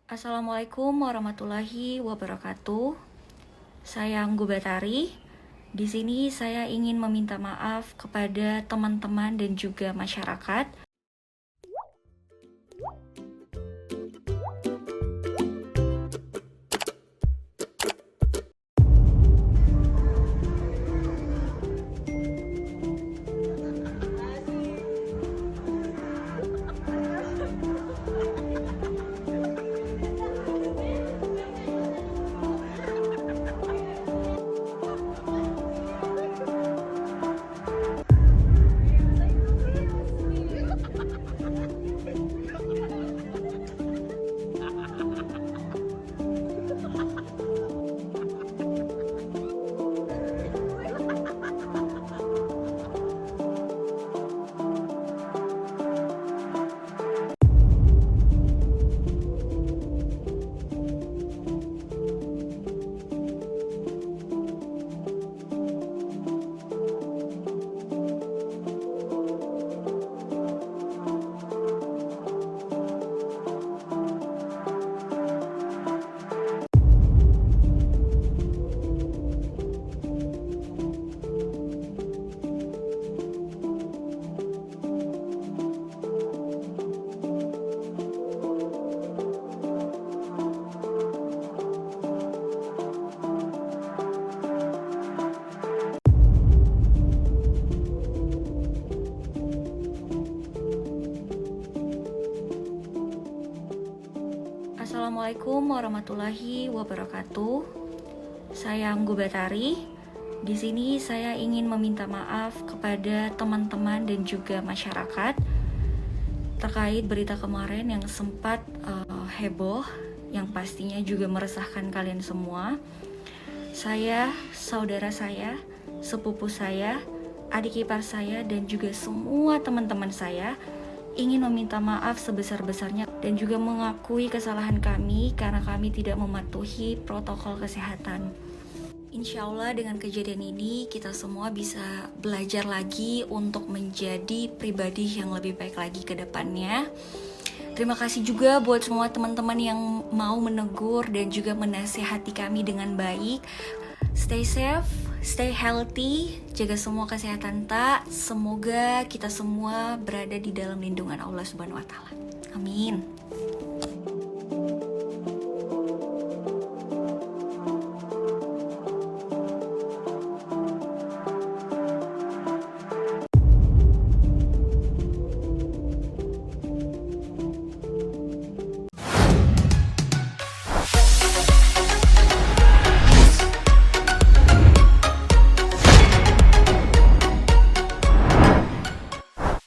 Assalamualaikum warahmatullahi wabarakatuh. Saya Anggu Batari. Di sini saya ingin meminta maaf kepada teman-teman dan juga masyarakat. Assalamualaikum warahmatullahi wabarakatuh. Saya Anggu Batari. Di sini saya ingin meminta maaf kepada teman-teman dan juga masyarakat terkait berita kemarin yang sempat heboh, yang pastinya juga meresahkan kalian semua. Saya, saudara saya, sepupu saya, adik ipar saya, dan juga semua teman-teman saya ingin meminta maaf sebesar-besarnya dan juga mengakui kesalahan kami karena kami tidak mematuhi protokol kesehatan. Insya Allah dengan kejadian ini kita semua bisa belajar lagi untuk menjadi pribadi yang lebih baik lagi ke depannya. Terima kasih juga buat semua teman-teman yang mau menegur dan juga menasehati kami dengan baik. Stay safe, stay healthy, jaga semua kesehatan tak. Semoga kita semua berada di dalam lindungan Allah Subhanahu wa taala. Amin.